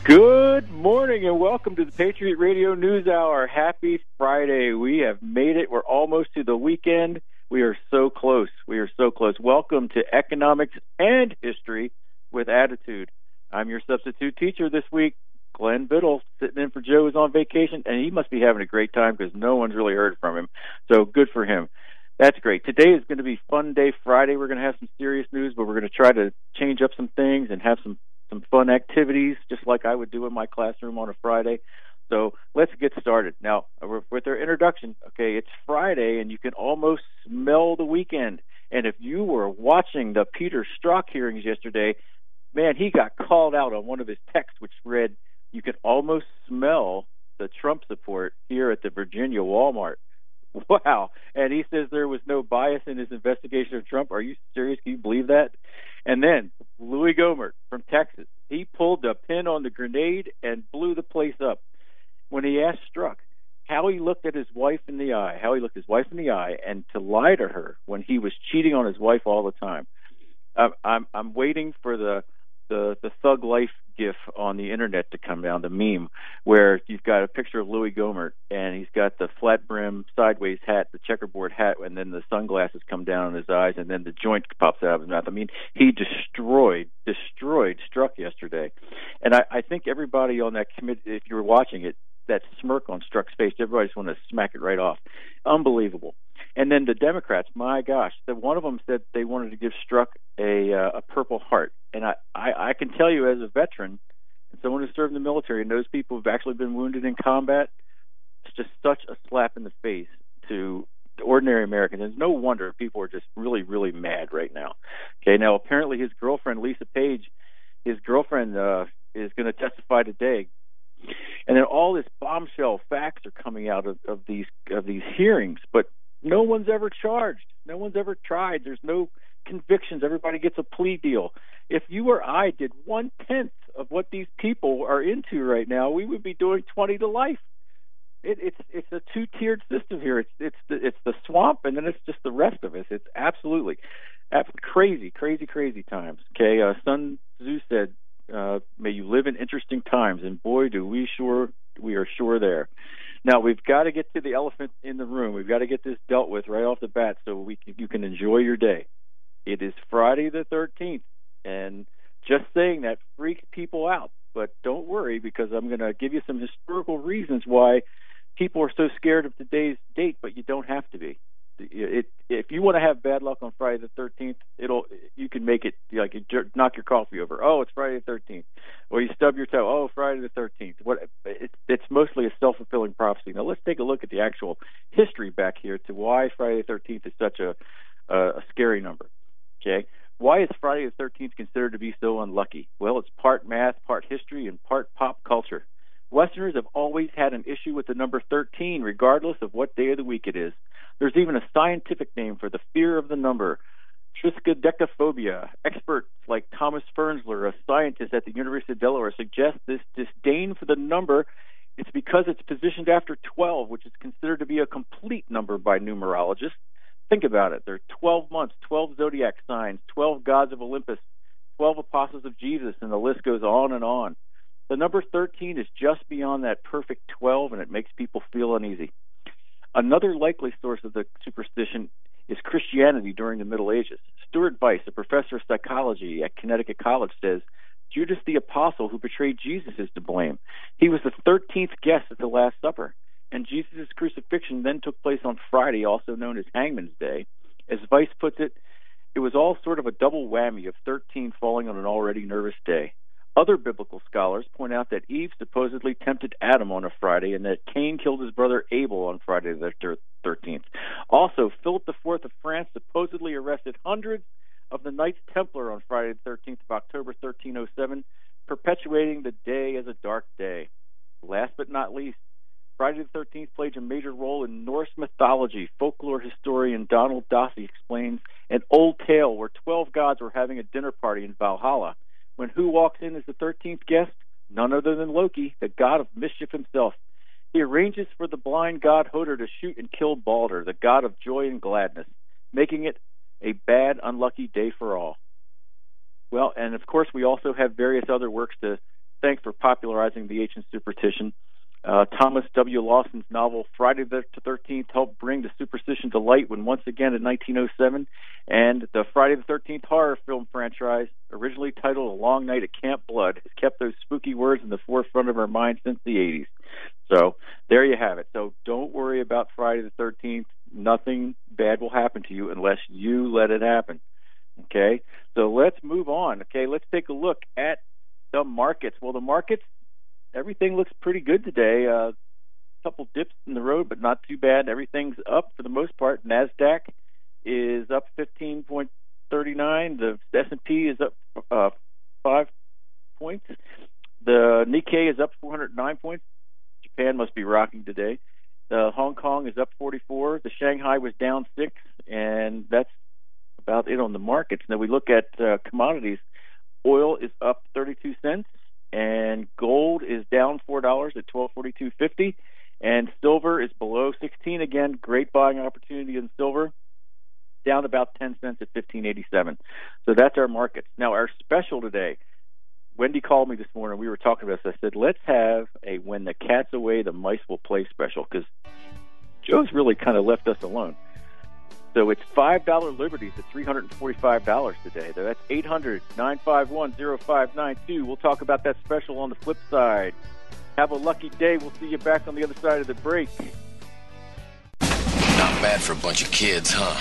Good morning and welcome to the Patriot Radio News Hour. Happy Friday. We have made it. We're almost to the weekend. We are so close. We are so close. Welcome to Economics and History with Attitude. I'm your substitute teacher this week, Glen Biddle, sitting in for Joe, who's on vacation, and he must be having a great time because no one's really heard from him. So good for him. That's great. Today is going to be Fun Day Friday. We're going to have some serious news, but we're going to try to change up some things and have some fun activities, just like I would do in my classroom on a Friday. So let's get started. Now, with our introduction, okay, it's Friday, and you can almost smell the weekend. And if you were watching the Peter Strzok hearings yesterday, man, he got called out on one of his texts, which read, "You can almost smell the Trump support here at the Virginia Walmart." Wow. And he says there was no bias in his investigation of Trump. Are you serious? Can you believe that? And then Louis Gohmert from Texas, he pulled the pin on the grenade and blew the place up when he asked Strzok how he looked at his wife in the eye, and to lie to her when he was cheating on his wife all the time. I'm waiting for the Thug Life gif on the internet to come down, the meme, where you've got a picture of Louis Gohmert, and he's got the flat brim sideways hat, the checkerboard hat, and then the sunglasses come down on his eyes, and then the joint pops out of his mouth. I mean, he destroyed Strzok yesterday. And I think everybody on that committee, if you were watching it, that smirk on Strzok's face, everybody just wanted to smack it right off. Unbelievable. And then the Democrats, my gosh, one of them said they wanted to give Strzok a Purple Heart. And I can tell you as a veteran and someone who served in the military and knows people who've actually been wounded in combat, it's just such a slap in the face to ordinary Americans. There's no wonder people are just really, really mad right now. Okay, now apparently his girlfriend, Lisa Page, is going to testify today. And then all this bombshell facts are coming out of these hearings, but no one's ever charged. No one's ever tried. There's no convictions. Everybody gets a plea deal. If you or I did 1/10 of what these people are into right now, we would be doing 20 to life. It's a two-tiered system here. It's the swamp, and then it's just the rest of us. It's absolutely crazy times. Okay, Sun Tzu said, "May you live in interesting times," and boy, do we are sure there. Now, we've got to get to the elephant in the room. We've got to get this dealt with right off the bat so you can enjoy your day. It is Friday the 13th, and just saying that freaks people out. But don't worry, because I'm going to give you some historical reasons why people are so scared of today's date, but you don't have to be. If you want to have bad luck on Friday the 13th, you can make it like you knock your coffee over. Oh, it's Friday the 13th, or you stub your toe. Oh, Friday the 13th. It's mostly a self-fulfilling prophecy. Now let's take a look at the actual history back here to why Friday the 13th is such a scary number. Okay, why is Friday the 13th considered to be so unlucky? Well, it's part math, part history, and part pop culture. Westerners have always had an issue with the number 13, regardless of what day of the week it is. There's even a scientific name for the fear of the number, triskaidekaphobia. Experts like Thomas Fernsler, a scientist at the University of Delaware, suggest this disdain for the number is because it's positioned after 12, which is considered to be a complete number by numerologists. Think about it. There are 12 months, 12 zodiac signs, 12 gods of Olympus, 12 apostles of Jesus, and the list goes on and on. The number 13 is just beyond that perfect 12, and it makes people feel uneasy. Another likely source of the superstition is Christianity during the Middle Ages. Stuart Weiss, a professor of psychology at Connecticut College, says Judas the Apostle, who betrayed Jesus, is to blame. He was the 13th guest at the Last Supper, and Jesus' crucifixion then took place on Friday, also known as Hangman's Day. As Weiss puts it, it was all sort of a double whammy of 13 falling on an already nervous day. Other biblical scholars point out that Eve supposedly tempted Adam on a Friday and that Cain killed his brother Abel on Friday the 13th. Also, Philip IV of France supposedly arrested hundreds of the Knights Templar on Friday the 13th of October 1307, perpetuating the day as a dark day. Last but not least, Friday the 13th played a major role in Norse mythology. Folklore historian Donald Dossey explains an old tale where 12 gods were having a dinner party in Valhalla. When who walks in as the 13th guest? None other than Loki, the god of mischief himself. He arranges for the blind god Hodor to shoot and kill Balder, the god of joy and gladness, making it a bad, unlucky day for all. Well, and of course we also have various other works to thanks for popularizing the ancient superstition. Thomas W. Lawson's novel Friday the 13th helped bring the superstition to light when once again in 1907, and the Friday the 13th horror film franchise, originally titled A Long Night at Camp Blood, has kept those spooky words in the forefront of our minds since the 80s. So there you have it. So don't worry about Friday the 13th. Nothing bad will happen to you unless you let it happen. Okay? So let's move on. Okay, let's take a look at the markets. Well, the markets, everything looks pretty good today. A couple dips in the road, but not too bad. Everything's up for the most part. NASDAQ is up 15.39. The S&P is up 5 points. The Nikkei is up 409 points. Japan must be rocking today. The Hong Kong is up 44. The Shanghai was down 6, and that's about it on the markets. Now we look at commodities. Oil is up 32 cents. And gold is down $4 at $1242.50, and silver is below 16 again. Great buying opportunity in silver, down about 10 cents at $15.87. So that's our markets. Now our special today. Wendy called me this morning. We were talking about this. I said, let's have a "When the Cat's Away, the Mice Will Play" special, because Joe's really kind of left us alone. So it's $5 liberties at $345 today. That's 800-951-0592. We'll talk about that special on the flip side. Have a lucky day. We'll see you back on the other side of the break. Not bad for a bunch of kids, huh?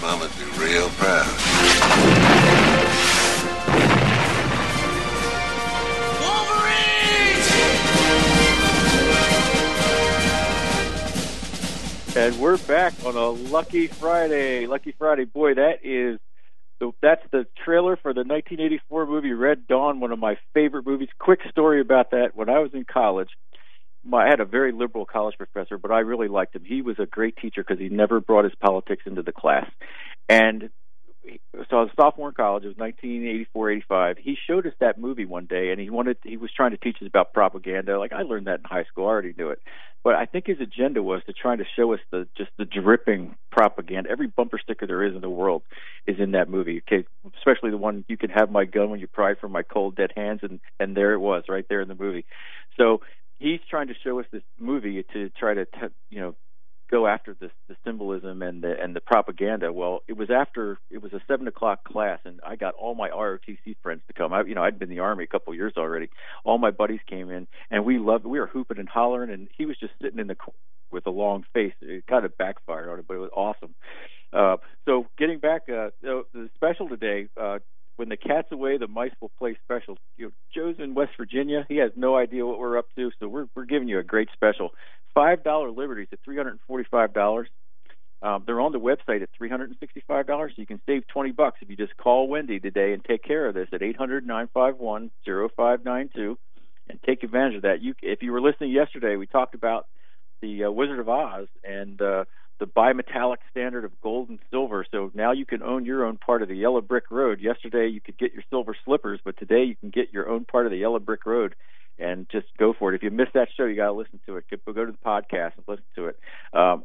Mama'd be real proud. And we're back on a Lucky Friday. Lucky Friday. Boy, that's the trailer for the 1984 movie Red Dawn, one of my favorite movies. Quick story about that. When I was in college, I had a very liberal college professor, but I really liked him. He was a great teacher because he never brought his politics into the class. And so I was a sophomore in college. It was 1984, 85. He showed us that movie one day, and he was trying to teach us about propaganda. Like, I learned that in high school. I already knew it. But I think his agenda was to try to show us the dripping propaganda. Every bumper sticker there is in the world is in that movie. Okay, especially the one, "You can have my gun when you pry from my cold dead hands," and there it was, right there in the movie. So he's trying to show us this movie to try to go after the symbolism and the propaganda. Well, it was a 7:00 class, and I got all my ROTC friends to come. I'd been in the Army a couple of years already. All my buddies came in, and we were hooping and hollering, and he was just sitting in the corner with a long face. It kind of backfired on it, but it was awesome. So getting back, the special today, "When the Cat's Away, the Mice Will Play" special. Joe's in West Virginia. He has no idea what we're up to, so we're giving you a great special. $5 liberties at $345. They're on the website at $365. You can save $20 if you just call Wendy today and take care of this at 800-951-0592 and take advantage of that. If you were listening yesterday, we talked about the Wizard of Oz and the bimetallic standard of gold and silver. So now you can own your own part of the yellow brick road. Yesterday you could get your silver slippers, but today you can get your own part of the yellow brick road. And just go for it. If you missed that show, you got to listen to it. Go to the podcast and listen to it. A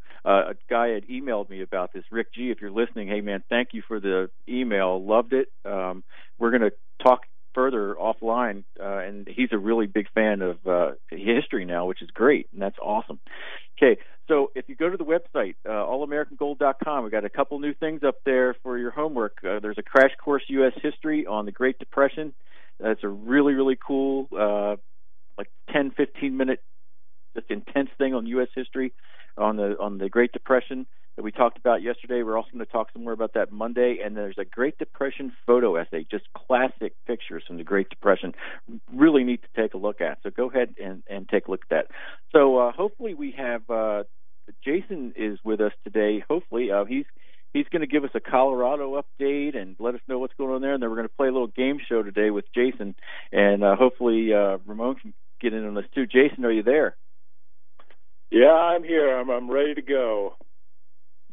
guy had emailed me about this. Rick G., if you're listening, hey, man, thank you for the email. Loved it. We're going to talk further offline, and he's a really big fan of history now, which is great, and that's awesome. Okay, so if you go to the website, allamericangold.com, we've got a couple new things up there for your homework. There's a crash course U.S. history on the Great Depression. That's a really, really cool 10, 15-minute, just intense thing on U.S. history on the Great Depression that we talked about yesterday. We're also going to talk some more about that Monday. And there's a Great Depression photo essay, just classic pictures from the Great Depression. Really neat to take a look at. So go ahead and take a look at that. So hopefully we have Jason is with us today. Hopefully he's going to give us a Colorado update and let us know what's going on there. And then we're going to play a little game show today with Jason. And hopefully Ramon can get in on this too. Jason, are you there? Yeah, I'm here. I'm ready to go.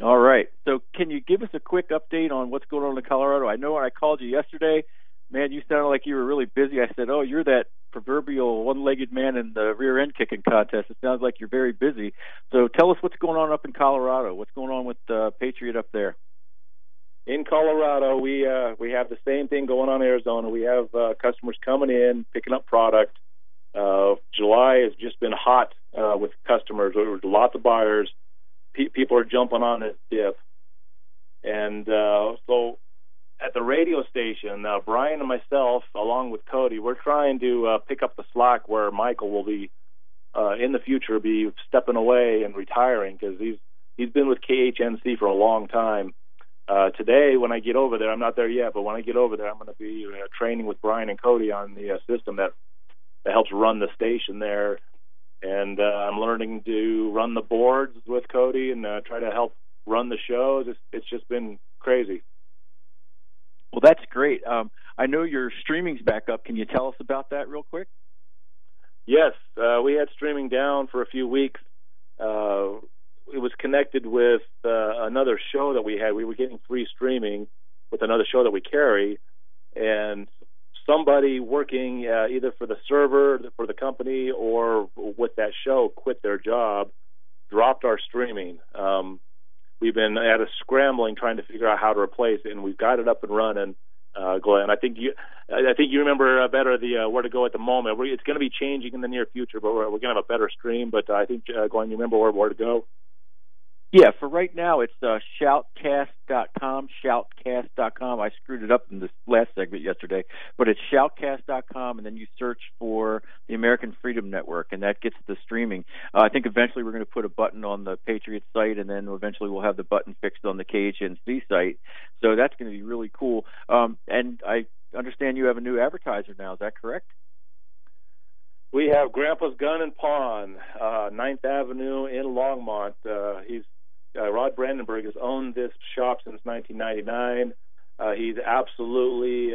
All right. So can you give us a quick update on what's going on in Colorado? I know when I called you yesterday, man, you sounded like you were really busy. I said, oh, you're that proverbial one-legged man in the rear end kicking contest. It sounds like you're very busy. So tell us what's going on up in Colorado. What's going on with Patriot up there? In Colorado, we have the same thing going on in Arizona. We have customers coming in, picking up product. July has just been hot with customers. There was lots of buyers. People are jumping on this dip. And so at the radio station, Brian and myself, along with Cody, we're trying to pick up the slack where Michael will be, in the future, be stepping away and retiring, because he's been with KHNC for a long time. Today, when I get over there, I'm not there yet, but when I get over there, I'm going to be training with Brian and Cody on the system that helps run the station there. And I'm learning to run the boards with Cody and try to help run the shows. It's just been crazy. Well, that's great. I know your streaming's back up. Can you tell us about that real quick? Yes, we had streaming down for a few weeks. It was connected with another show that we had. We were getting free streaming with another show that we carry, and somebody working either for the server, for the company, or with that show quit their job, dropped our streaming. We've been at a scrambling trying to figure out how to replace it, and we've got it up and running. Glenn, I think you remember better the where to go at the moment. It's going to be changing in the near future, but we're going to have a better stream. But I think, Glenn, you remember where to go? Yeah, for right now, it's shoutcast.com, shoutcast.com. I screwed it up in this last segment yesterday, but it's shoutcast.com, and then you search for the American Freedom Network, and that gets the streaming. I think eventually we're going to put a button on the Patriot site, and then eventually we'll have the button fixed on the KHNC site. So that's going to be really cool. And I understand you have a new advertiser now. Is that correct? We have Grandpa's Gun and Pawn, 9th Avenue in Longmont. Rod Brandenburg has owned this shop since 1999. He's absolutely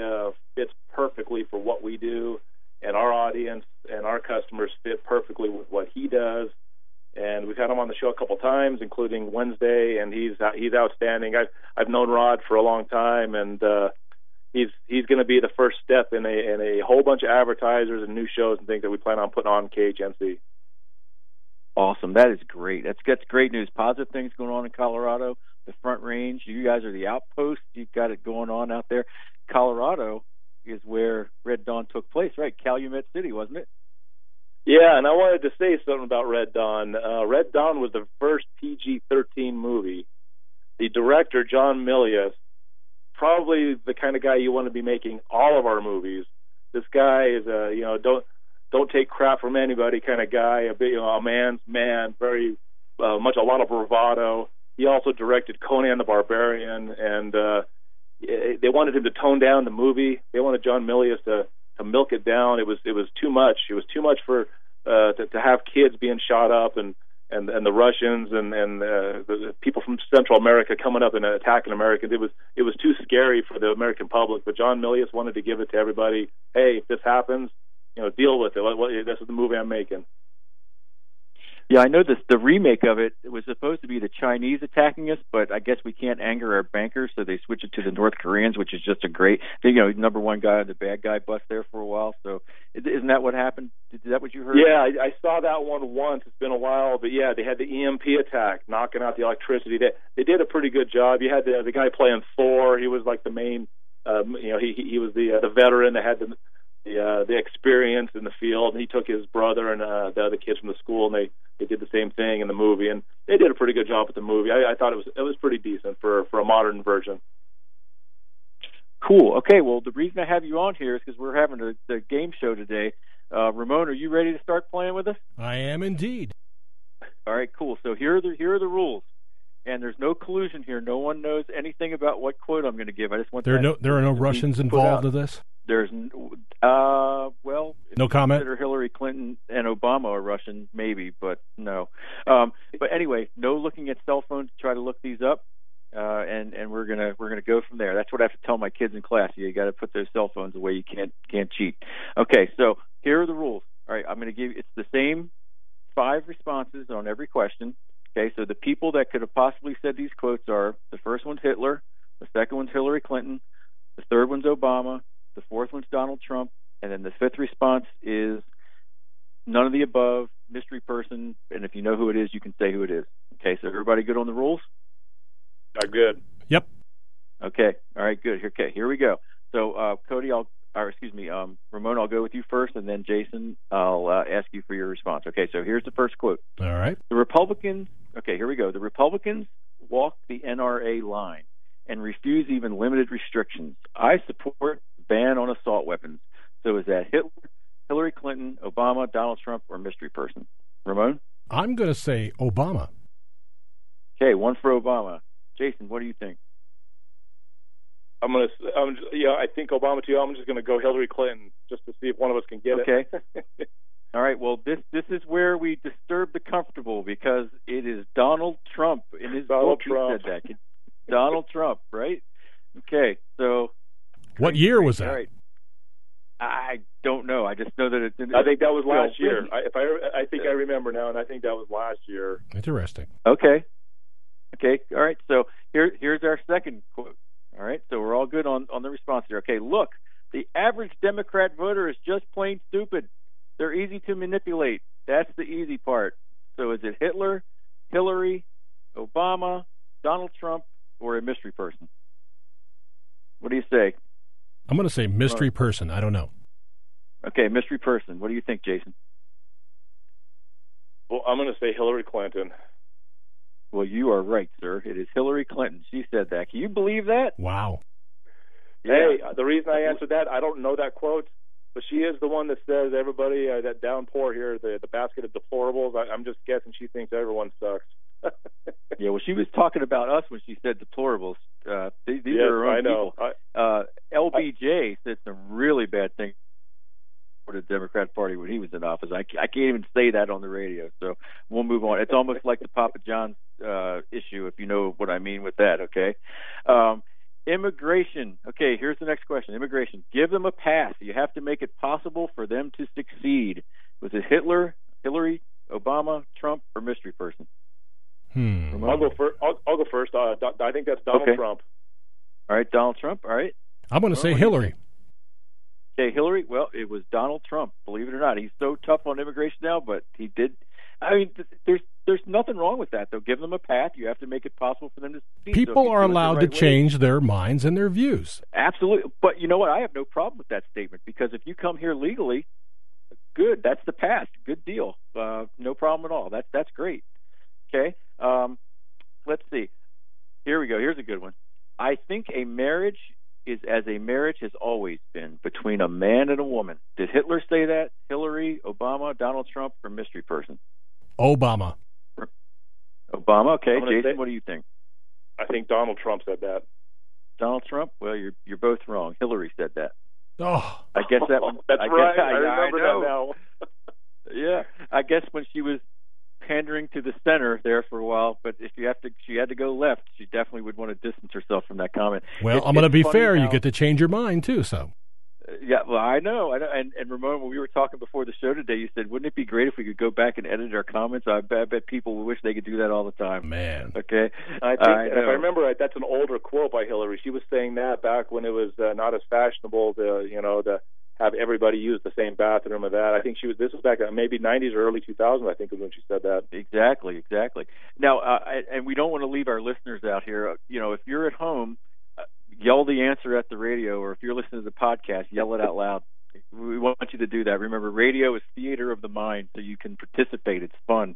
fits perfectly for what we do, and our audience and our customers fit perfectly with what he does. And we've had him on the show a couple times, including Wednesday, and he's outstanding. I've known Rod for a long time, and he's going to be the first step in a whole bunch of advertisers and new shows and things that we plan on putting on KHNC. Awesome. That is great. That's great news. Positive things going on in Colorado, the Front Range. You guys are the outpost. You've got it going on out there. Colorado is where Red Dawn took place, right? Calumet City, wasn't it? Yeah, and I wanted to say something about Red Dawn. Red Dawn was the first PG-13 movie. The director, John Milius, probably the kind of guy you want to be making all of our movies. This guy is don't take crap from anybody kind of guy, a man's man, very much a lot of bravado. He also directed Conan the Barbarian, and they wanted him to tone down the movie. They wanted John Milius to milk it down. It was too much. It was too much for to have kids being shot up and the Russians and the people from Central America coming up and attacking Americans. It was too scary for the American public. But John Milius wanted to give it to everybody. Hey, if this happens, deal with it. This is the movie I'm making. Yeah, I know the remake of it was supposed to be the Chinese attacking us, but I guess we can't anger our bankers, so they switch it to the North Koreans, which is just a great, number one guy on the bad guy bus there for a while. So isn't that what happened? Is that what you heard? Yeah, I saw that one once. It's been a while, but yeah, they had the EMP attack, knocking out the electricity. They did a pretty good job. You had the guy playing Thor. He was like the main, he was the veteran that had the experience in the field, and he took his brother and the other kids from the school, and they did the same thing in the movie, and they did a pretty good job with the movie. I thought it was pretty decent for a modern version. Cool. Okay, well, the reason I have you on here is because we're having the game show today. Ramon, are you ready to start playing with us? I am indeed. All right, cool. So here are the rules. And there's no collusion here. No one knows anything about what quote I'm going to give. I just want there are no Russians involved in this. There's no comment. Consider Hillary Clinton and Obama are Russian, maybe, but no. But anyway, no looking at cell phones to try to look these up, and we're gonna go from there. That's what I have to tell my kids in class. You got to put those cell phones away. You can't cheat. Okay, so here are the rules. All right, I'm going to give it's the same 5 responses on every question. Okay, so the people that could have possibly said these quotes are: the first one's Hitler, the second one's Hillary Clinton, the third one's Obama, the fourth one's Donald Trump, and then the fifth response is none of the above, mystery person, and if you know who it is, you can say who it is. Okay, so everybody good on the rules? Good. Yep. Okay, all right, good. Okay, here we go. So, Cody, Ramon, I'll go with you first, and then Jason, I'll ask you for your response. Okay, so here's the first quote. All right. The Republicans, okay, here we go. The Republicans walk the NRA line and refuse even limited restrictions. I support the ban on assault weapons. So is that Hitler, Hillary Clinton, Obama, Donald Trump, or mystery person? Ramon? I'm going to say Obama. Okay, one for Obama. Jason, what do you think? I think Obama too. I'm just going to go Hillary Clinton just to see if one of us can get it. Okay. All right. Well, this is where we disturb the comfortable because it is Donald Trump in his book. He said that. Donald Trump, right? Okay. So, what year was that? All right. I don't know. I just know that it's. I think that was last year. I think I remember now, and I think that was last year. Interesting. Okay. All right. So here's our second quote. All right, so we're all good on the response here. Okay, look, the average Democrat voter is just plain stupid. They're easy to manipulate. That's the easy part. So is it Hitler, Hillary, Obama, Donald Trump, or a mystery person? What do you say? I'm going to say mystery person. I don't know. Okay, mystery person. What do you think, Jason? Well, I'm going to say Hillary Clinton. Well, you are right, sir. It is Hillary Clinton. She said that. Can you believe that? Wow. Yeah. Hey, the reason I answered that, I don't know that quote, but she is the one that says everybody, that downpour here, the basket of deplorables. I'm just guessing she thinks everyone sucks. Yeah, well, she was talking about us when she said deplorables. These are her own I know. people. LBJ said some really bad things for the Democrat Party when he was in office. I can't even say that on the radio, so we'll move on. It's almost like the Papa John's issue, if you know what I mean with that, okay? Immigration. Okay, here's the next question. Immigration. Give them a pass. You have to make it possible for them to succeed. Was it Hitler, Hillary, Obama, Trump, or mystery person? I'll go first. I'll go first. I think that's Donald Trump. All right, Donald Trump. All right. I'm going to say Hillary. Okay, Hillary. Well, it was Donald Trump. Believe it or not, he's so tough on immigration now, but he did. I mean, there's nothing wrong with that, though. Give them a path. You have to make it possible for them to succeed. People are allowed to change their minds and their views. Absolutely. But you know what? I have no problem with that statement because if you come here legally, good. That's the past. Good deal. No problem at all. That's great. Okay. Let's see. Here we go. Here's a good one. I think a marriage is as a marriage has always been between a man and a woman. Did Hitler say that? Hillary, Obama, Donald Trump, or mystery person? Obama. Obama. Okay, Jason, what do you think? I think Donald Trump said that. Donald Trump? Well, you're both wrong. Hillary said that. Oh, I guess that one. That's right. I remember that now. Yeah, I guess when she was pandering to the center there for a while, but if she had to go left, she definitely would want to distance herself from that comment. Well, I'm going to be fair. You get to change your mind too. So. Yeah, well, I know. And Ramon, when we were talking before the show today, you said, wouldn't it be great if we could go back and edit our comments? I bet people wish they could do that all the time. Man. Okay. I think, if I remember right, that's an older quote by Hillary. She was saying that back when it was not as fashionable to have everybody use the same bathroom or that. I think this was back maybe 90s or early 2000s, I think, is when she said that. Exactly. Now, and we don't want to leave our listeners out here. If you're at home, yell the answer at the radio, or if you're listening to the podcast, yell it out loud. We want you to do that. Remember, radio is theater of the mind, so you can participate. It's fun.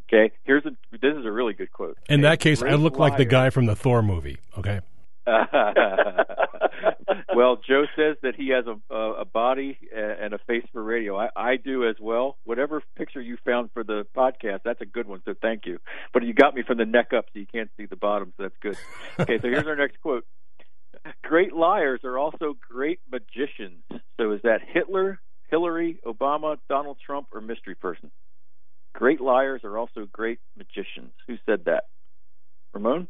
Okay, this is a really good quote. In that case, I look like the guy from the Thor movie. Okay. Well, Joe says that he has a body and a face for radio. I do as well. Whatever picture you found for the podcast, that's a good one, so thank you. But you got me from the neck up, so you can't see the bottom, so that's good. Okay, so here's our next quote. Great liars are also great magicians. So is that Hitler, Hillary, Obama, Donald Trump, or mystery person? Great liars are also great magicians. Who said that? Ramon?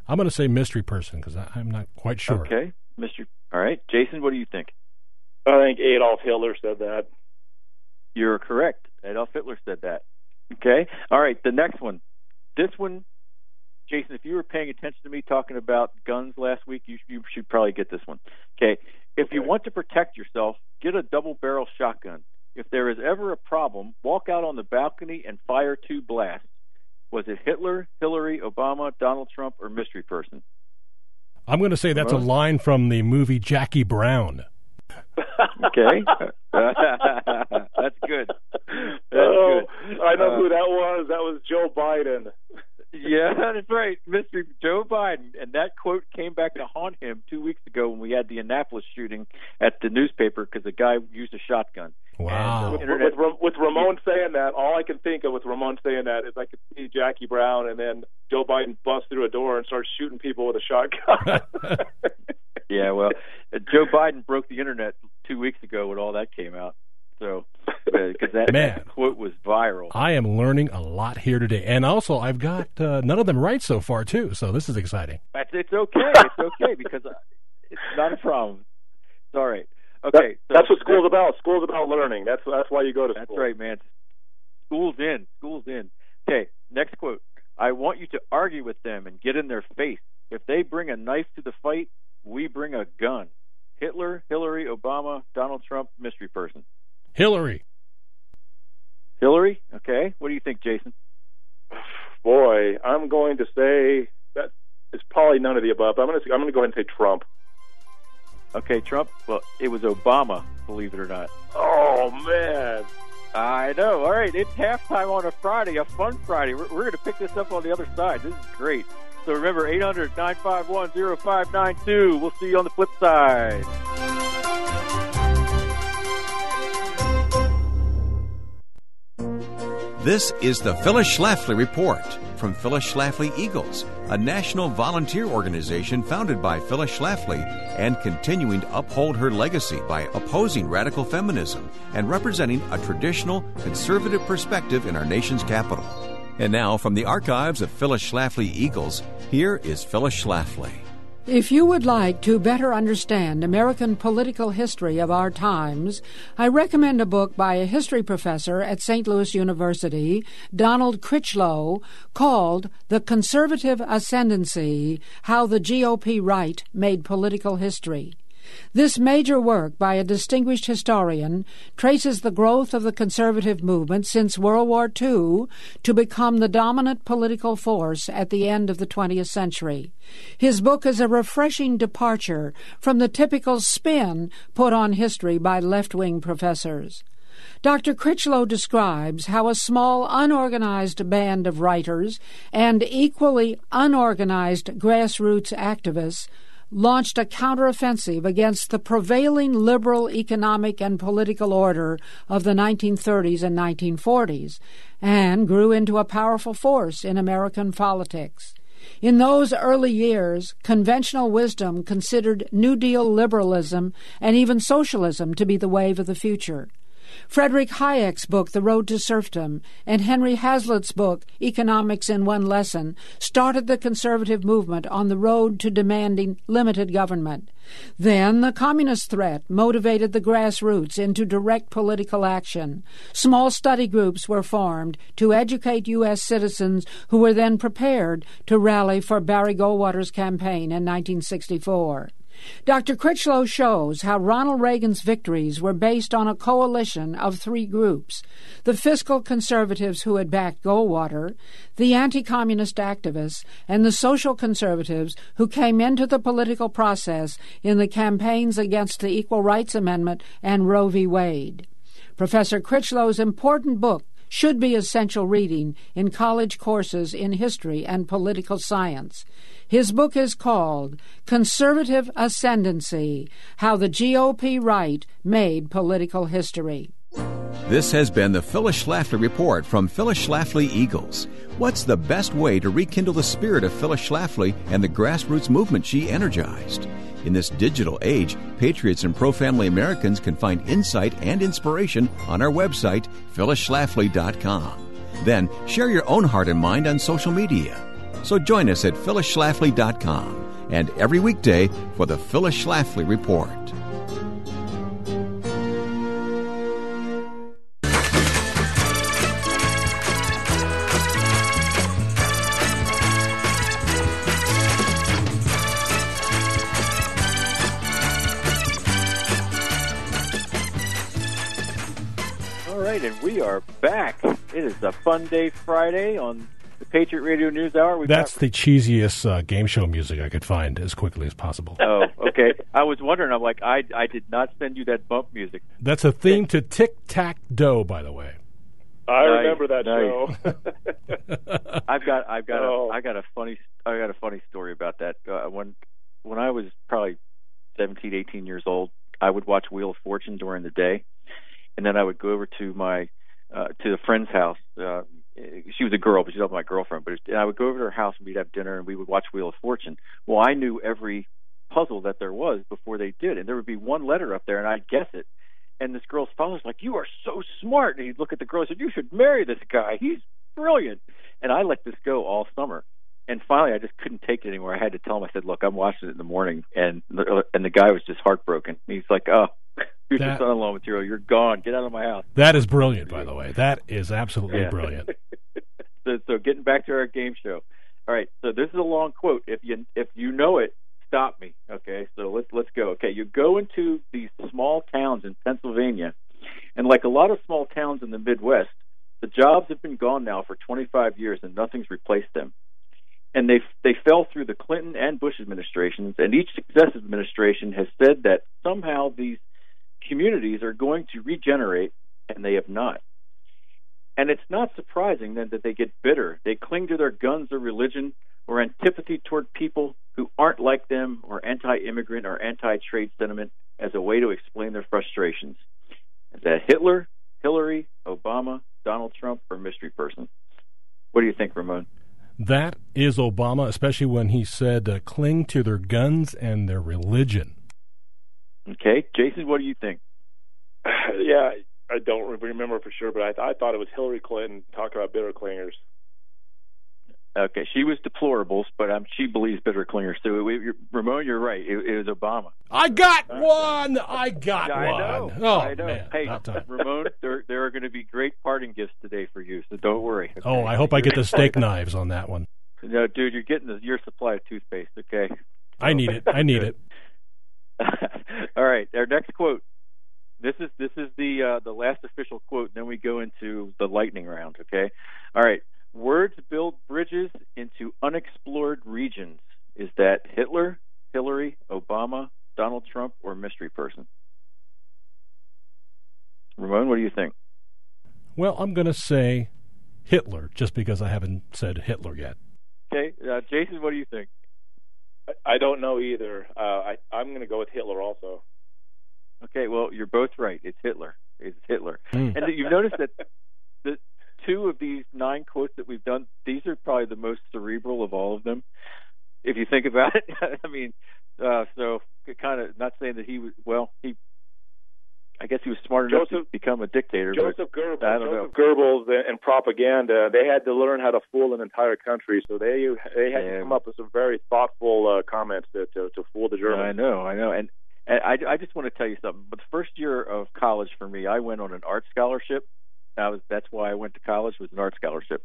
I'm going to say mystery person because I'm not quite sure. Okay, mystery. All right, Jason, what do you think? I think Adolf Hitler said that. You're correct. Adolf Hitler said that. Okay. All right, the next one. This one, Jason, if you were paying attention to me talking about guns last week, you should probably get this one. Okay. If you want to protect yourself, get a double-barrel shotgun. If there is ever a problem, walk out on the balcony and fire 2 blasts. Was it Hitler, Hillary, Obama, Donald Trump, or mystery person? I'm going to say that's a line from the movie Jackie Brown. Okay. That's good. That's good. I know who that was. That was Joe Biden. Yeah, that's right. Mr. Joe Biden. And that quote came back to haunt him 2 weeks ago when we had the Annapolis shooting at the newspaper because the guy used a shotgun. Wow. With Ramon saying that, all I can think of with Ramon saying that is I could see Jackie Brown and then Joe Biden bust through a door and start shooting people with a shotgun. Yeah, well, Joe Biden broke the internet 2 weeks ago when all that came out. So, because that quote was viral. I am learning a lot here today. And also, I've got none of them right so far, too. So this is exciting. It's okay. It's okay because it's not a problem. It's all right. Okay. That's what school's about. School's about learning. That's why you go to school. That's right, man. School's in. School's in. Okay, next quote. I want you to argue with them and get in their face. If they bring a knife to the fight, we bring a gun. Hitler, Hillary, Obama, Donald Trump, mystery person. Hillary. Hillary? Okay. What do you think, Jason? Boy, I'm going to say that it's probably none of the above. I'm going to go ahead and say Trump. Okay, Trump. Well, it was Obama, believe it or not. Oh, man. I know. All right, it's halftime on a Friday, a fun Friday. We're going to pick this up on the other side. This is great. So remember, 800-951-0592. We'll see you on the flip side. This is the Phyllis Schlafly Report from Phyllis Schlafly Eagles, a national volunteer organization founded by Phyllis Schlafly and continuing to uphold her legacy by opposing radical feminism and representing a traditional conservative perspective in our nation's capital. And now, from the archives of Phyllis Schlafly Eagles, here is Phyllis Schlafly. If you would like to better understand American political history of our times, I recommend a book by a history professor at St. Louis University, Donald Critchlow, called The Conservative Ascendancy: How the GOP Right Made Political History. This major work by a distinguished historian traces the growth of the conservative movement since World War II to become the dominant political force at the end of the 20th century. His book is a refreshing departure from the typical spin put on history by left-wing professors. Dr. Critchlow describes how a small, unorganized band of writers and equally unorganized grassroots activists launched a counteroffensive against the prevailing liberal economic and political order of the 1930s and 1940s, and grew into a powerful force in American politics. In those early years, conventional wisdom considered New Deal liberalism and even socialism to be the wave of the future. Frederick Hayek's book, The Road to Serfdom, and Henry Hazlitt's book, Economics in One Lesson, started the conservative movement on the road to demanding limited government. Then the communist threat motivated the grassroots into direct political action. Small study groups were formed to educate U.S. citizens who were then prepared to rally for Barry Goldwater's campaign in 1964. Dr. Critchlow shows how Ronald Reagan's victories were based on a coalition of three groups: the fiscal conservatives who had backed Goldwater, the anti-communist activists, and the social conservatives who came into the political process in the campaigns against the Equal Rights Amendment and Roe v. Wade. Professor Critchlow's important book should be essential reading in college courses in history and political science. His book is called Conservative Ascendancy: How the GOP Right Made Political History. This has been the Phyllis Schlafly Report from Phyllis Schlafly Eagles. What's the best way to rekindle the spirit of Phyllis Schlafly and the grassroots movement she energized? In this digital age, patriots and pro-family Americans can find insight and inspiration on our website, phyllisschlafly.com. Then share your own heart and mind on social media. So join us at phyllisschlafly.com and every weekday for the Phyllis Schlafly Report. And we are back. It is a fun day Friday on the Patriot Radio News Hour. That's the cheesiest game show music I could find as quickly as possible. Oh, okay. I was wondering. I'm like, I did not send you that bump music. That's a theme to Tic-Tac-Toe, by the way. I remember that show. I've got a funny story about that. When I was probably 17, 18 years old, I would watch Wheel of Fortune during the day, and then I would go over to my to a friend's house. She was a girl, but she was my girlfriend. And I would go over to her house and we'd have dinner and we would watch Wheel of Fortune. Well, I knew every puzzle that there was before they did, and there would be one letter up there, and I'd guess it. And this girl's father's like, "You are so smart." And he'd look at the girl and said, "You should marry this guy. He's brilliant." And I let this go all summer. And finally, I just couldn't take it anymore. I had to tell him. I said, "Look, I'm watching it in the morning," and the guy was just heartbroken. He's like, "Oh, you're just son-in-law material. You're gone. Get out of my house." That is brilliant, by the way. That is absolutely brilliant. So getting back to our game show. All right. So this is a long quote. If you know it, stop me. Okay. So let's go. Okay. You go into these small towns in Pennsylvania, and like a lot of small towns in the Midwest, the jobs have been gone now for 25 years, and nothing's replaced them. And they fell through the Clinton and Bush administrations, and each successive administration has said that somehow these communities are going to regenerate, and they have not. And it's not surprising then that they get bitter. They cling to their guns or religion or antipathy toward people who aren't like them, or anti-immigrant or anti-trade sentiment as a way to explain their frustrations. Is that Hitler, Hillary, Obama, Donald Trump, or mystery person? What do you think, Ramon? That is Obama, especially when he said cling to their guns and their religion. Okay. Jason, what do you think? Yeah, I don't remember for sure, but I thought it was Hillary Clinton talking about bitter clingers. Okay, she was deplorables, but she believes bitter clingers. So, Ramon, you're right. It was Obama. I got one! I got I one! Know. Oh, I know. Man. Hey, Ramon, there are going to be great parting gifts today for you, so don't worry. Okay? Oh, I hope I get the steak knives on that one. No, dude, you're getting your supply of toothpaste, okay? So. I need it. All right, our next quote. This is the last official quote, and then we go into the lightning round, okay? All right. Words build bridges into unexplored regions. Is that Hitler, Hillary, Obama, Donald Trump, or mystery person? Ramon, what do you think? Well, I'm going to say Hitler, just because I haven't said Hitler yet. Okay. Jason, what do you think? I don't know either. I'm going to go with Hitler also. Okay, well, you're both right. It's Hitler. And you've noticed that the two of these 9 quotes that we've done, these are probably the most cerebral of all of them, if you think about it. I mean, so kind of not saying that he was, I guess he was smart enough to become a dictator. Joseph Goebbels and propaganda, they had to learn how to fool an entire country, so they had to come up with some very thoughtful comments to fool the Germans. I know. And I just want to tell you something. But the first year of college for me, I went on an art scholarship. That's why I went to college, was an art scholarship.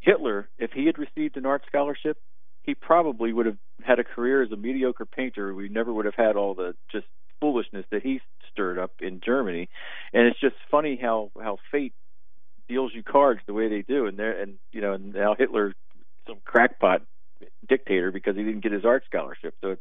Hitler, if he had received an art scholarship, he probably would have had a career as a mediocre painter. We never would have had all the just foolishness that he stirred up in Germany. And it's just funny how fate deals you cards the way they do. And now Hitler, some crackpot dictator because he didn't get his art scholarship. So it's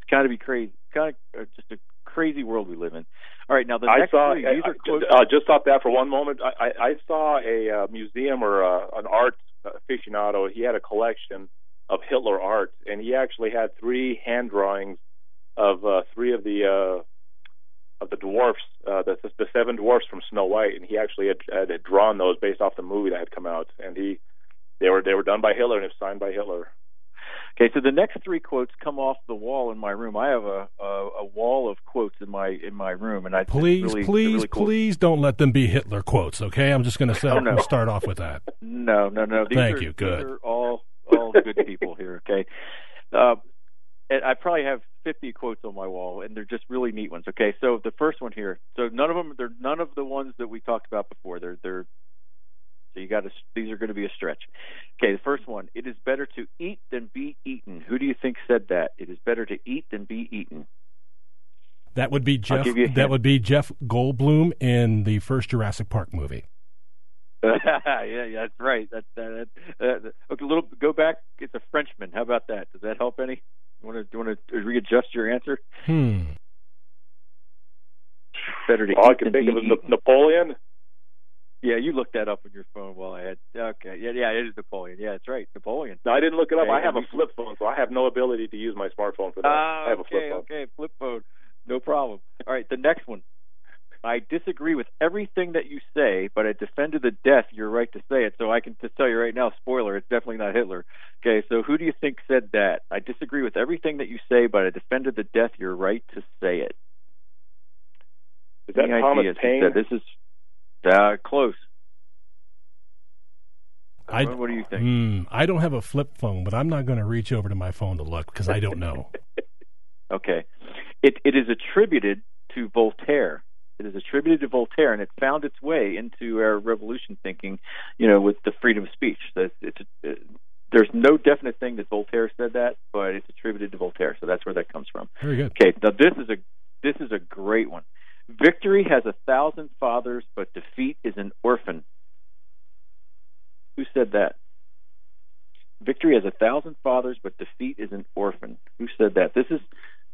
got to be crazy. It's kind of just a crazy world we live in. All right, now the next three, these are quotes. Just stop that for one moment. I saw a museum or an art aficionado. He had a collection of Hitler art, and he actually had 3 hand drawings of 3 of the dwarfs, the 7 dwarfs from Snow White, and he actually had drawn those based off the movie that had come out, and they were done by Hitler and it was signed by Hitler. Okay, so the next 3 quotes come off the wall in my room. I have a wall of quotes in my room, and please don't let them be Hitler quotes. Okay, I'm just going to start off with that. No. Thank you. Good. These are all good people here. Okay, and I probably have 50 quotes on my wall, and they're just really neat ones. Okay, so the first one here. So they're none of the ones that we talked about before. They're So these are going to be a stretch. Okay, the first one. It is better to eat than be eaten. Who do you think said that? It is better to eat than be eaten. That would be Jeff. That would be Jeff Goldblum in the first Jurassic Park movie. Yeah, that's right. Okay, go back. It's a Frenchman. How about that? Does that help any? Do you want to readjust your answer? Better to All I eat can than think be of is eaten. Napoleon. Yeah, you looked that up on your phone while I had. Okay, yeah, it is Napoleon. Yeah, that's right, Napoleon. No, I didn't look it up. Okay, I have a flip phone, so I have no ability to use my smartphone for that. I have a flip phone. Okay, flip phone. No problem. All right, the next one. I disagree with everything that you say, but I defend to the death your right to say it. So I can just tell you right now, spoiler, it's definitely not Hitler. Okay, so who do you think said that? I disagree with everything that you say, but I defend to the death your right to say it. Is that Any Thomas ideas? Paine? This is close. What do you think? I don't have a flip phone, but I'm not going to reach over to my phone to look because I don't know. Okay. It is attributed to Voltaire. It is attributed to Voltaire, and it found its way into our revolution thinking, with the freedom of speech. There's no definite thing that Voltaire said that, but it's attributed to Voltaire, so that's where that comes from. Very good. Okay, now this is a great one. Victory has 1,000 fathers, but defeat is an orphan. Who said that? Victory has 1,000 fathers, but defeat is an orphan. Who said that? This is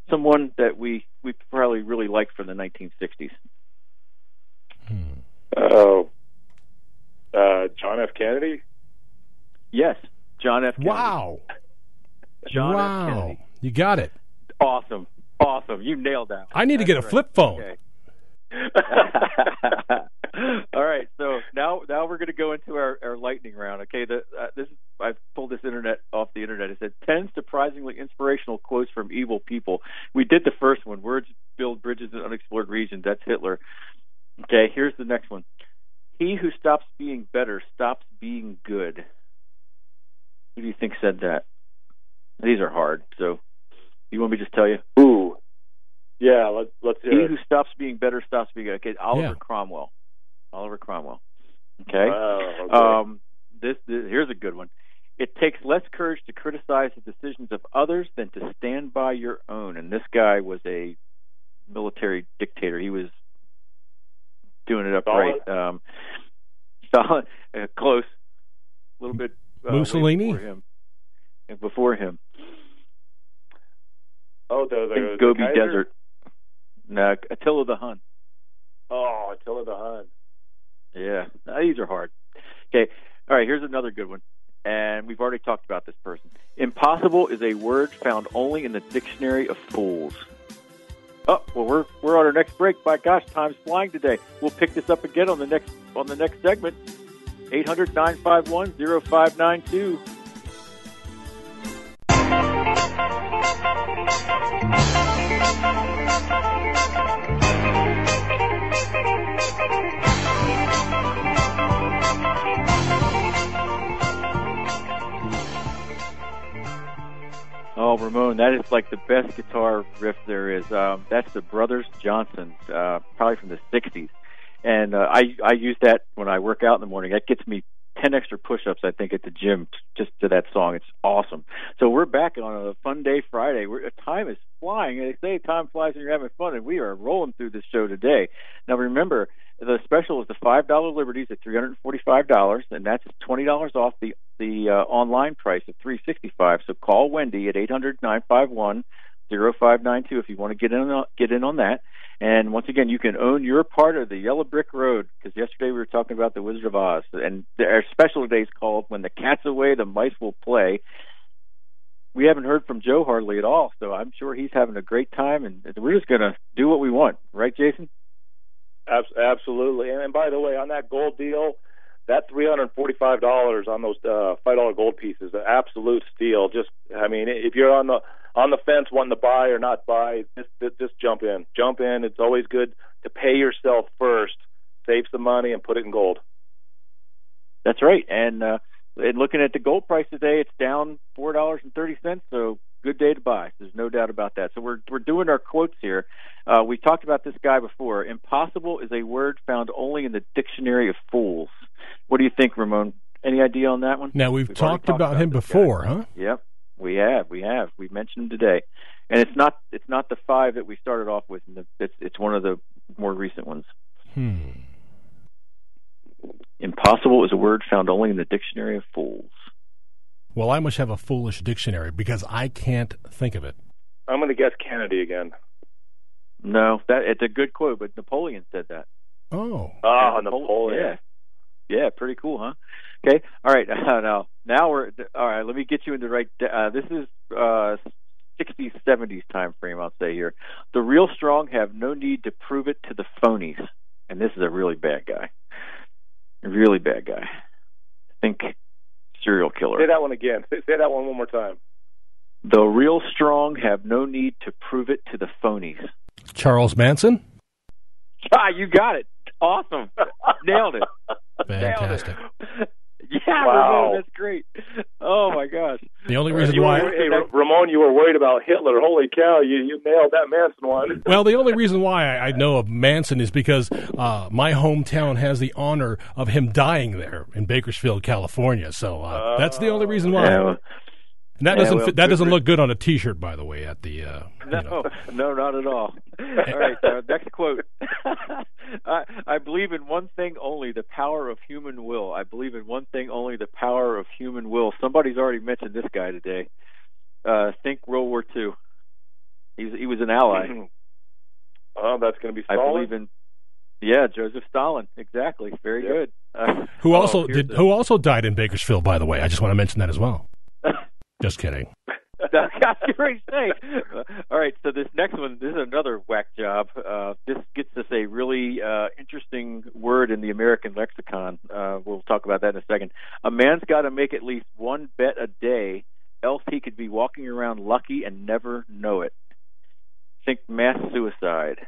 someone that we probably really liked from the 1960s. John F. Kennedy? Yes, John F. Kennedy. Wow. John F. Kennedy. You got it. Awesome. You nailed that. I need to get a flip phone. Okay. All right, so now we're going to go into our lightning round. Okay, I've pulled this off the internet. It said 10 surprisingly inspirational quotes from evil people. We did the first one. Words build bridges in unexplored regions. That's Hitler. Okay, here's the next one. He who stops being better stops being good. Who do you think said that? These are hard. So, you want me to just tell you? Ooh. Yeah, let's hear He it. who stops being better stops being good. Okay, Oliver Cromwell. Okay. Okay. Here's a good one. It takes less courage to criticize the decisions of others than to stand by your own. And this guy was a military dictator. He was doing it upright. Stalin, close. A little bit. Mussolini? Before him. Oh, the Gobi Kaiser? Desert. No, Attila the Hun. Oh, Attila the Hun. Yeah, these are hard. Okay, all right, here's another good one. And we've already talked about this person. Impossible is a word found only in the dictionary of fools. Oh, well, we're on our next break. By gosh, time's flying today. We'll pick this up again on the next segment. 800-951-0592. Oh, Ramon, that is like the best guitar riff there is. That's the Brothers Johnson, probably from the 60s. And I use that when I work out in the morning. That gets me 10 extra push-ups, I think, at the gym just to that song. It's awesome. So we're back on a fun day Friday. Time is flying. They say time flies when you're having fun, and we are rolling through this show today. Now, remember, the special is the $5 Liberties at $345, and that's $20 off the online price of $365. So call Wendy at 800-951-0592 if you want to get in on that. And once again, you can own your part of the Yellow Brick Road, because yesterday we were talking about the Wizard of Oz, and our special today is called When the Cat's Away, the Mice Will Play. We haven't heard from Joe hardly at all, so I'm sure he's having a great time, and we're just going to do what we want. Right, Jason? Absolutely. And by the way, on that gold deal, that $345 on those $5 gold pieces, an absolute steal. If you're on the fence wanting to buy or not buy, just jump in. It's always good to pay yourself first, save some money, and put it in gold. That's right. And looking at the gold price today, it's down $4.30. So good day to buy. There's no doubt about that. So we're doing our quotes here. We talked about this guy before. Impossible is a word found only in the dictionary of fools. What do you think, Ramon? Any idea on that one? Now, we've talked about him before, huh? Yep, we have. We mentioned him today, and it's not the five that we started off with. It's one of the more recent ones. Impossible is a word found only in the dictionary of fools. Well, I must have a foolish dictionary because I can't think of it. I'm going to guess Kennedy again. No, it's a good quote, but Napoleon said that. Oh. Napoleon. Yeah, pretty cool, huh? Okay, all right. Now we're all right. Let me get you in the right. This is 60s, 70s time frame. I'll say here, the real strong have no need to prove it to the phonies, and this is a really bad guy. A really bad guy. Think serial killer. Say that one again. Say that one more time. The real strong have no need to prove it to the phonies. Charles Manson? Ah, you got it. Awesome. Nailed it. Fantastic. Yeah, wow. Ramon, that's great. Oh, my gosh. The only reason why... Hey, Ramon, you were worried about Hitler. Holy cow, you nailed that Manson one. Well, the only reason why I know of Manson is because my hometown has the honor of him dying there in Bakersfield, California. So that's the only reason why. Yeah, and that doesn't look good on a T-shirt, by the way, at the... No, not at all. All right, next quote. I believe in one thing only, the power of human will. I believe in one thing only, the power of human will. Somebody's already mentioned this guy today. Think World War II. He was an ally. Oh, that's going to be Stalin? I believe in... Yeah, Joseph Stalin. Exactly. Very good. Who also died in Bakersfield, by the way. I just want to mention that as well. Just kidding. I was going to say. All right, so this next one, this is another whack job. This gets us a really interesting word in the American lexicon. We'll talk about that in a second. A man's got to make at least one bet a day, else he could be walking around lucky and never know it. Think mass suicide.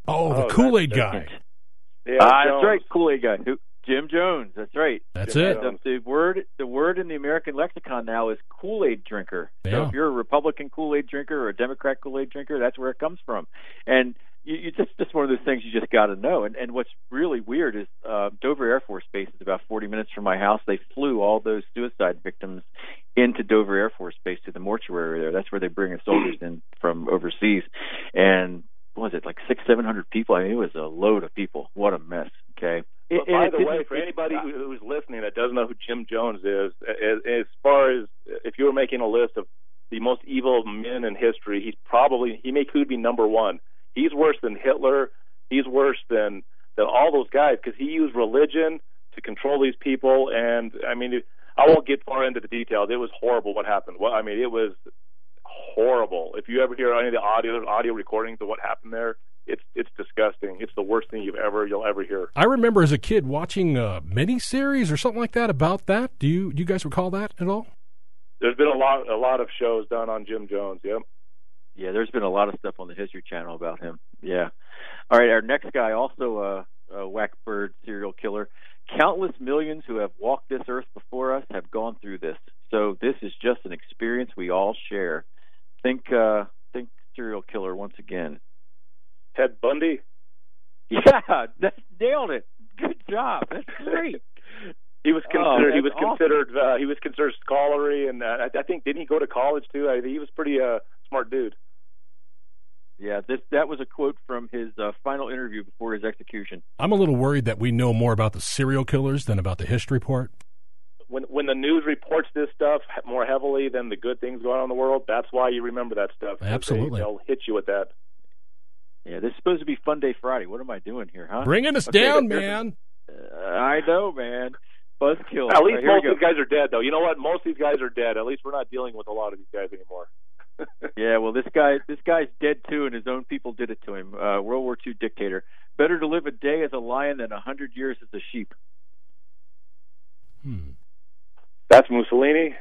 Oh, the Kool-Aid guy. Yeah, that's right, Kool-Aid guy. Jim Jones, that's right. That's Jim it. Jones. The word in the American lexicon now is Kool-Aid drinker. Yeah. So if you're a Republican Kool-Aid drinker or a Democrat Kool-Aid drinker, that's where it comes from. And you just one of those things you just got to know. And what's really weird is Dover Air Force Base is about 40 minutes from my house. They flew all those suicide victims into Dover Air Force Base to the mortuary there. That's where they bring the soldiers in from overseas. And what was it, like 600-700 people? I mean, it was a load of people. What a mess. Okay. But by the way, for anybody who's listening that doesn't know who Jim Jones is, as far as if you were making a list of the most evil men in history, he could be number one. He's worse than Hitler. He's worse than all those guys because he used religion to control these people. And I mean, I won't get far into the details. It was horrible what happened. Well, I mean, it was horrible. If you ever hear any of the audio recordings of what happened there, it's disgusting. It's the worst thing you'll ever hear. I remember as a kid watching a miniseries or something like that about that. Do you guys recall that at all? There's been a lot of shows done on Jim Jones. Yep. Yeah, there's been a lot of stuff on the History Channel about him. Yeah. All right, our next guy, also a whackbird serial killer. Countless millions who have walked this earth before us have gone through this. So this is just an experience we all share. Think serial killer once again. Ted Bundy? Yeah, nailed it. Good job. That's great. He was considered scholarly, and I think didn't he go to college too? He was pretty smart dude. Yeah, that was a quote from his final interview before his execution. I'm a little worried that we know more about the serial killers than about the history part. When the news reports this stuff more heavily than the good things going on in the world, that's why you remember that stuff. Absolutely. They'll hit you with that. Yeah, this is supposed to be Fun Day Friday. What am I doing here, huh? Bringing us down, man. I know, man. Buzzkill. At least most of these guys are dead, though. You know what? Most of these guys are dead. At least we're not dealing with a lot of these guys anymore. Yeah, well, this guy's dead too, and his own people did it to him. World War II dictator. Better to live a day as a lion than 100 years as a sheep. That's Mussolini.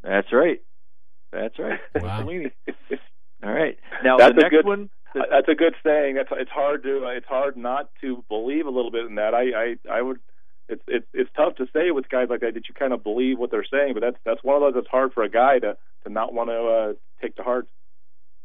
That's right. Wow. Mussolini. All right. Now that's the next one. That's a good saying. It's hard not to believe a little bit in that. I would. It's tough to say with guys like that you kind of believe what they're saying, but that's one of those that's hard for a guy to not want to take to heart.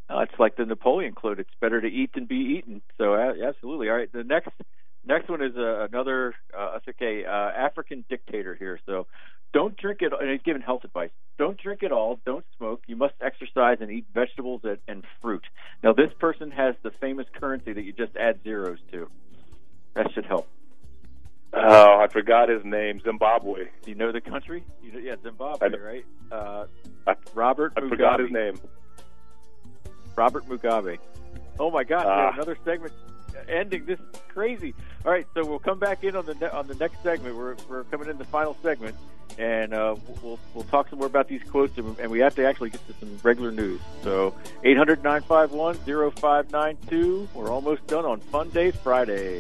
It's like the Napoleon quote: "It's better to eat than be eaten." So absolutely. All right. The next one is another African dictator here. So don't drink it. And he's giving health advice. Don't drink it all. Don't smoke. You must exercise and eat vegetables and fruit. Now this person has the famous currency that you just add zeros to. That should help. Oh, I forgot his name. Zimbabwe. Do you know the country? Yeah, Zimbabwe, right? Robert I Mugabe. forgot his name. Robert Mugabe. Oh my God! We have another segment ending. This is crazy. All right, so we'll come back in on the next segment. We're coming in the final segment, and we'll talk some more about these quotes, and we have to actually get to some regular news. So 800-951-0592. We're almost done on Fun Day Friday.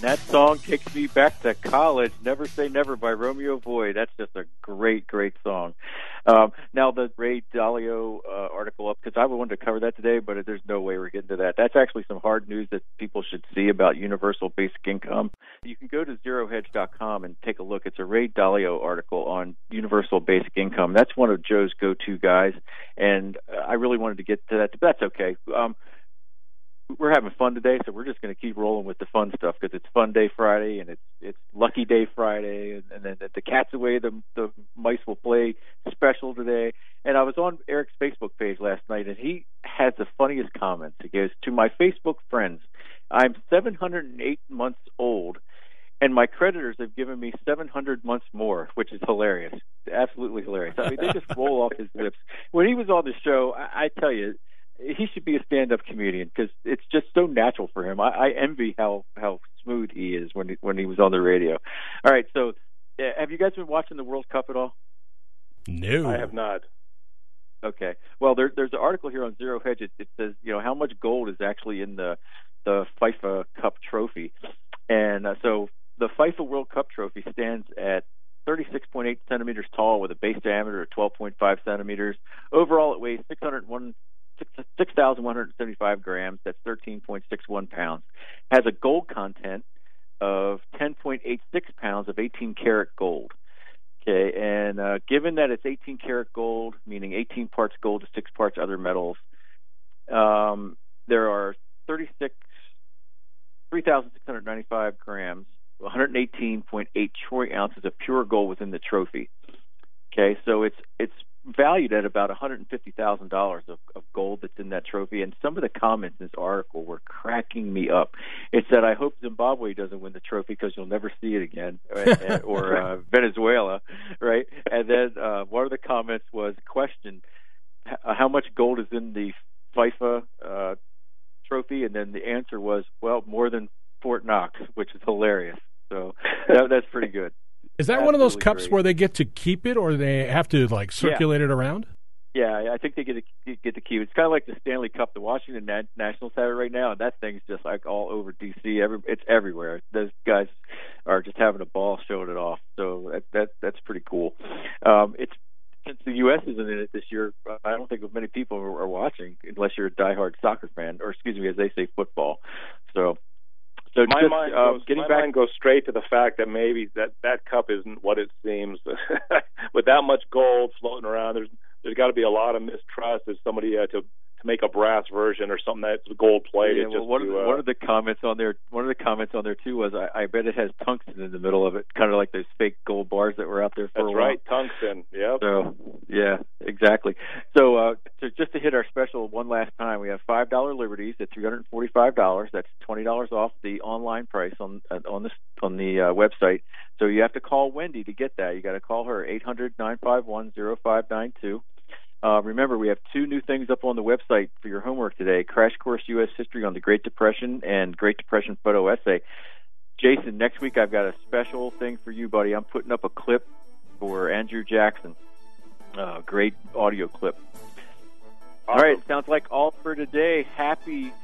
That song takes me back to college. Never Say Never by Romeo Void. That's just a great, great song. Now, the Ray Dalio article up, because I wanted to cover that today, but there's no way we're getting to that. That's actually some hard news that people should see about universal basic income. You can go to zerohedge.com and take a look. It's a Ray Dalio article on universal basic income. That's one of Joe's go-to guys, and I really wanted to get to that, but that's okay. We're having fun today, so we're just going to keep rolling with the fun stuff because it's Fun Day Friday and it's Lucky Day Friday, and then the cat's away, the mice will play special today. And I was on Eric's Facebook page last night, and he has the funniest comments. He goes, "To my Facebook friends, I'm 708 months old, and my creditors have given me 700 months more," which is hilarious, absolutely hilarious. I mean, they just roll off his lips. When he was on the show, I tell you, he should be a stand-up comedian because it's just so natural for him. I envy how smooth he is when he was on the radio. All right, so have you guys been watching the World Cup at all? No, I have not. Okay. Well, there's an article here on Zero Hedge. It says, how much gold is actually in the FIFA Cup trophy, and so the FIFA World Cup trophy stands at 36.8 centimeters tall with a base diameter of 12.5 centimeters. Overall, it weighs 6,175 grams. That's 13.61 pounds. Has a gold content of 10.86 pounds of 18-karat gold. Okay, and given that it's 18-karat gold, meaning 18 parts gold to 6 parts other metals, there are 3,695 grams, 118.8 troy ounces of pure gold within the trophy. Okay, so it's valued at about $150,000 of gold that's in that trophy, and some of the comments in this article were cracking me up. It said, "I hope Zimbabwe doesn't win the trophy because you'll never see it again," or Venezuela, right? And then one of the comments was, "Question: how much gold is in the FIFA trophy?" And then the answer was, "Well, more than Fort Knox," which is hilarious. So that's pretty good. Is that one of those cups where they get to keep it, or they have to circulate it around? Yeah, I think they get to keep it. It's kind of like the Stanley Cup. The Washington Nationals have it right now, and that thing's just like all over D.C. It's everywhere. Those guys are just having a ball showing it off. So that's pretty cool. Since the U.S. isn't in it this year, I don't think many people are watching unless you're a diehard soccer fan, or excuse me, as they say, football. So my mind goes straight to the fact that maybe that cup isn't what it seems. With that much gold floating around, there's got to be a lot of mistrust as somebody to make a brass version or something that's gold plated. Yeah, well, one of the comments on there too was, I bet it has tungsten in the middle of it, kind of like those fake gold bars that were out there for a while. That's right, tungsten. Yep. So yeah, exactly. So just to hit our special one last time, we have $5 Liberties at $345. That's $20 off the online price on the website. So you have to call Wendy to get that. You got to call her 800-951-0592. Remember, we have 2 new things up on the website for your homework today: Crash Course U.S. History on the Great Depression and Great Depression Photo Essay. Jason, next week I've got a special thing for you, buddy. I'm putting up a clip for Andrew Jackson. Great audio clip. All right, sounds like all for today. Happy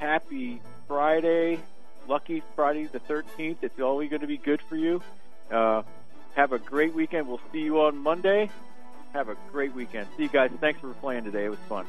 Friday. Lucky Friday the 13th. It's always going to be good for you. Have a great weekend. We'll see you on Monday. Have a great weekend. See you guys. Thanks for playing today. It was fun.